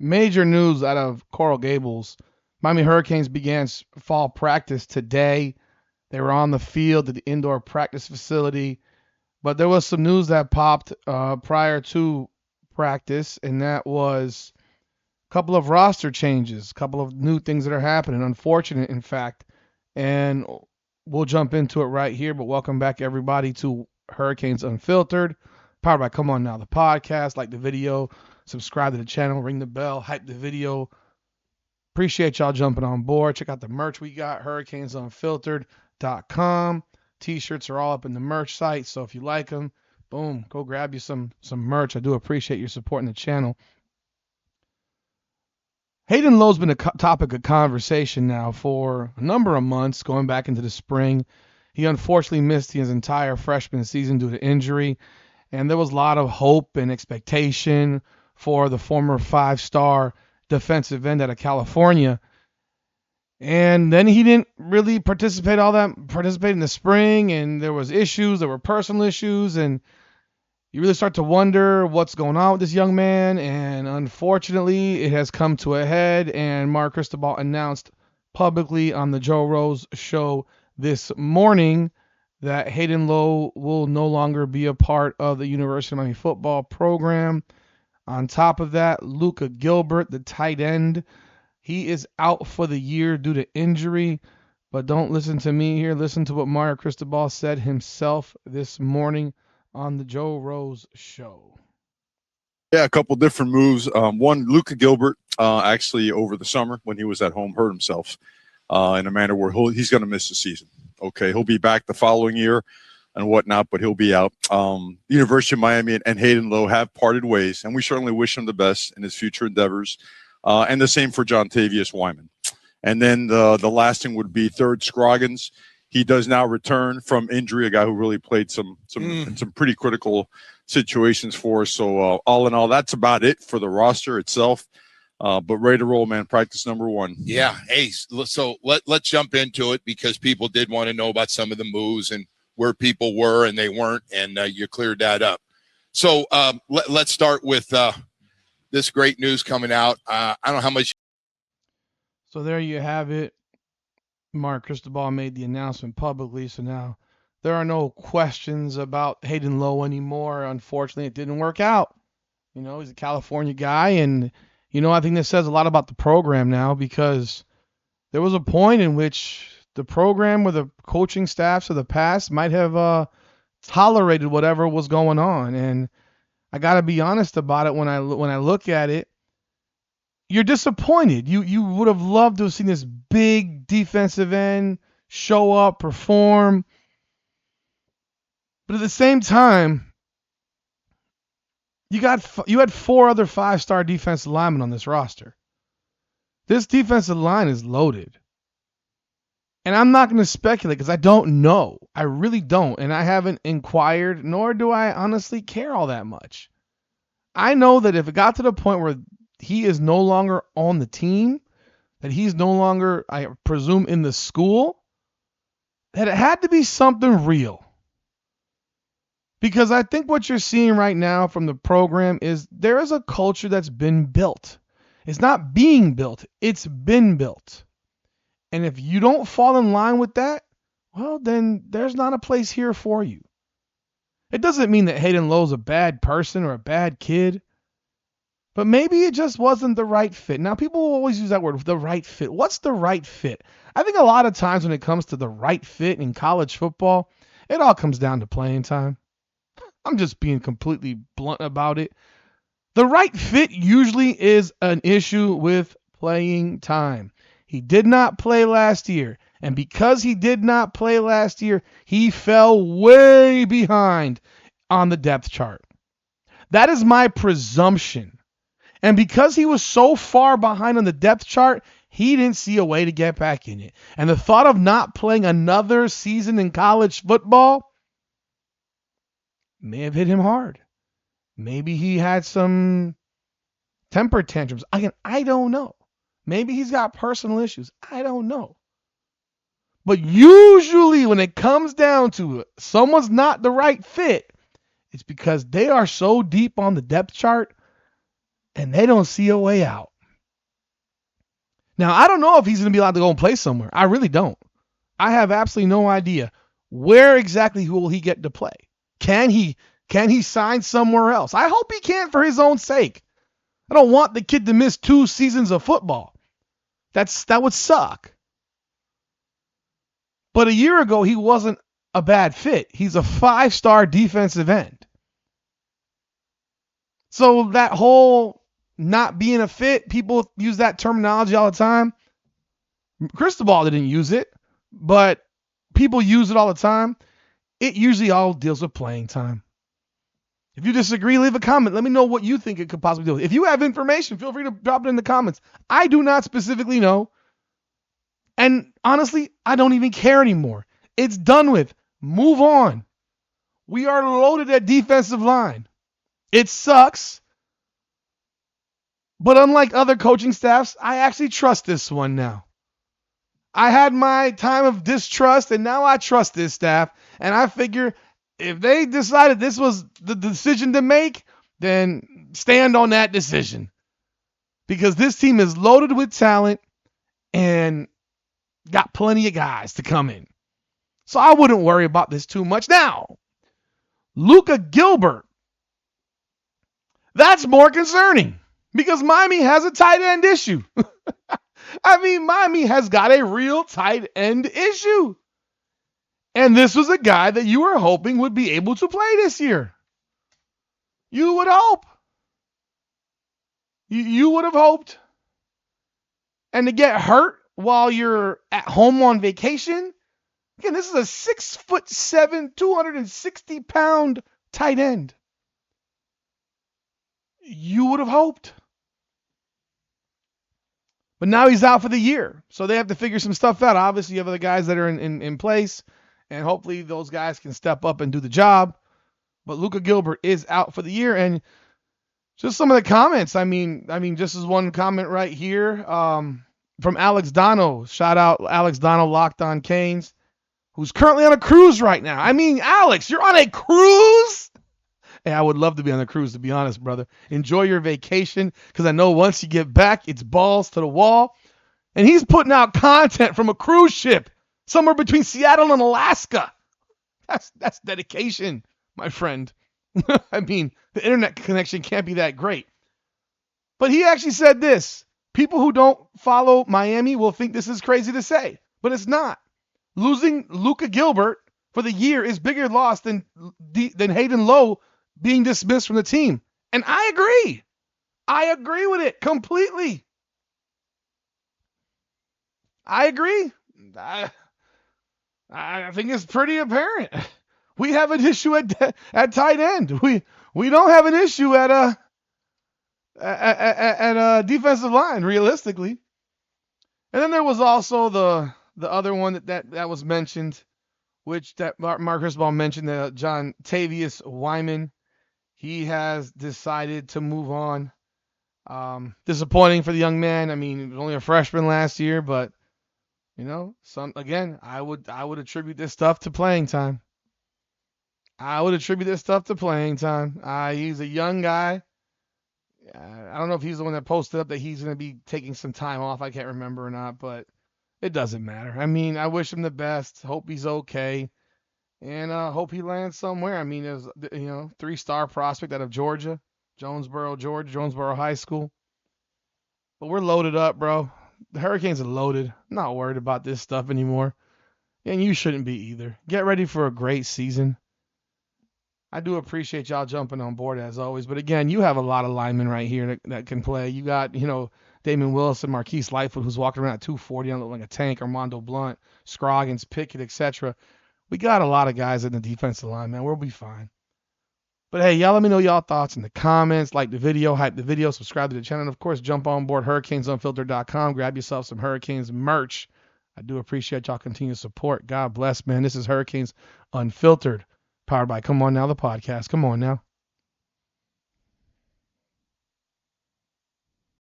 Major news out of Coral Gables. Miami Hurricanes began fall practice today. They were on the field at the indoor practice facility, but there was some news that popped prior to practice, and that was a couple of roster changes, a couple of new things that are happening. Unfortunate, in fact, and we'll jump into it right here. But welcome back, everybody, to Hurricanes Unfiltered, powered by Come On Now, the podcast. Like the video, subscribe to the channel, ring the bell, hype the video. Appreciate y'all jumping on board. Check out the merch we got, hurricanesunfiltered.com. T-shirts are all up in the merch site, so if you like them, boom, go grab you some merch. I do appreciate your supporting the channel. Hayden Lowe's been a topic of conversation now for a number of months, going back into the spring. He unfortunately missed his entire freshman season due to injury, and there was a lot of hope and expectation for the former five-star defensive end out of California. And then he didn't really participate in the spring, and there was issues, there were personal issues, and you really start to wonder what's going on with this young man. And unfortunately, it has come to a head, and Mark Cristobal announced publicly on the Joe Rose show this morning that Hayden Lowe will no longer be a part of the University of Miami football program. On top of that, Luka Gilbert, the tight end, he is out for the year due to injury. But don't listen to me here. Listen to what Mario Cristobal said himself this morning on the Joe Rose show. Yeah, a couple different moves. One, Luka Gilbert, actually over the summer when he was at home, hurt himself in a manner where he's going to miss the season. Okay, he'll be back the following year and whatnot, but he'll be out. The University of Miami and Hayden Lowe have parted ways, and we certainly wish him the best in his future endeavors. And the same for John Tavius Wyman. And then the last thing would be third, Scroggins. He does now return from injury, a guy who really played some pretty critical situations for us. So all in all, that's about it for the roster itself. But ready to roll, man. Practice number one. Yeah. Hey, so let's jump into it because people did want to know about some of the moves and where people were and they weren't, and you cleared that up. So let's start with this great news coming out. I don't know how much. So there you have it. Mark Cristobal made the announcement publicly, so now there are no questions about Hayden Lowe anymore. Unfortunately, it didn't work out. You know, he's a California guy, and, you know, I think this says a lot about the program now because there was a point in which the program or the coaching staffs of the past might have tolerated whatever was going on. And I got to be honest about it when I look at it. You're disappointed. You would have loved to have seen this big defensive end show up, perform. But at the same time, you had 4 other 5-star defensive linemen on this roster. This defensive line is loaded. And I'm not going to speculate because I don't know. I really don't. And I haven't inquired, nor do I honestly care all that much. I know that if it got to the point where he is no longer on the team, that he's no longer, I presume, in the school, that it had to be something real. Because I think what you're seeing right now from the program is there is a culture that's been built. It's not being built. It's been built. And if you don't fall in line with that, well, then there's not a place here for you. It doesn't mean that Hayden Lowe's a bad person or a bad kid. But maybe it just wasn't the right fit. Now, people will always use that word, the right fit. What's the right fit? I think a lot of times when it comes to the right fit in college football, it all comes down to playing time. I'm just being completely blunt about it. The right fit usually is an issue with playing time. He did not play last year. And because he did not play last year, he fell way behind on the depth chart. That is my presumption. And because he was so far behind on the depth chart, he didn't see a way to get back in it. And the thought of not playing another season in college football may have hit him hard. Maybe he had some temper tantrums. I don't know. Maybe he's got personal issues. I don't know. But usually when it comes down to it, someone's not the right fit, it's because they are so deep on the depth chart and they don't see a way out. Now, I don't know if he's going to be allowed to go and play somewhere. I really don't. I have absolutely no idea where exactly will he get to play. Can he sign somewhere else? I hope he can for his own sake. I don't want the kid to miss 2 seasons of football. That would suck. But a year ago, he wasn't a bad fit. He's a 5-star defensive end. So that whole not being a fit, people use that terminology all the time. Cristobal didn't use it, but people use it all the time. It usually all deals with playing time. If you disagree, leave a comment. Let me know what you think it could possibly do. If you have information, feel free to drop it in the comments. I do not specifically know. And honestly, I don't even care anymore. It's done with. Move on. We are loaded at defensive line. It sucks. But unlike other coaching staffs, I actually trust this one now. I had my time of distrust, and now I trust this staff. And I figure if they decided this was the decision to make, then stand on that decision. Because this team is loaded with talent and got plenty of guys to come in. So I wouldn't worry about this too much. Now, Luka Gilbert. That's more concerning because Miami has a tight end issue. I mean, Miami has got a real tight end issue. And this was a guy that you were hoping would be able to play this year. You would hope. You would have hoped. And to get hurt while you're at home on vacation. Again, this is a 6'7", 260-pound tight end. You would have hoped. But now he's out for the year. So they have to figure some stuff out. Obviously, you have other guys that are in place. And hopefully those guys can step up and do the job. But Luka Gilbert is out for the year. And just some of the comments. I mean, just as one comment right here from Alex Dono. Shout out Alex Dono, Locked On Canes, who's currently on a cruise right now. I mean, Alex, you're on a cruise? Hey, I would love to be on a cruise, to be honest, brother. Enjoy your vacation, because I know once you get back, it's balls to the wall. And he's putting out content from a cruise ship somewhere between Seattle and Alaska. That's dedication, my friend. I mean, the internet connection can't be that great. But he actually said this. People who don't follow Miami will think this is crazy to say, but it's not. Losing Luka Gilbert for the year is bigger loss than Hayden Lowe being dismissed from the team. And I agree. I agree with it completely. I agree. I think it's pretty apparent. We have an issue at tight end. We don't have an issue at defensive line, realistically. And then there was also the other one that was mentioned, which that Mark Cristobal mentioned, John Tavius Wyman. He has decided to move on. Disappointing for the young man. I mean, he was only a freshman last year, but I would attribute this stuff to playing time. He's a young guy. I don't know if he's the one that posted up that he's going to be taking some time off. I can't remember or not, but it doesn't matter. I mean, I wish him the best. Hope he's okay. And hope he lands somewhere. I mean, there's 3-star prospect out of Georgia, Jonesboro High School. But we're loaded up, bro. The Hurricanes are loaded. I'm not worried about this stuff anymore. And you shouldn't be either. Get ready for a great season. I do appreciate y'all jumping on board as always. But again, you have a lot of linemen right here that can play. You got, Damon Wilson, Marquise Lightfoot, who's walking around at 240 on like a tank, Armando Blunt, Scroggins, Pickett, etc. We got a lot of guys in the defensive line, man. We'll be fine. But hey, y'all let me know y'all thoughts in the comments. Like the video, hype the video, subscribe to the channel. And of course, jump on board HurricanesUnfiltered.com. Grab yourself some Hurricanes merch. I do appreciate y'all continued support. God bless, man. This is Hurricanes Unfiltered, powered by Come On Now, the podcast. Come on now.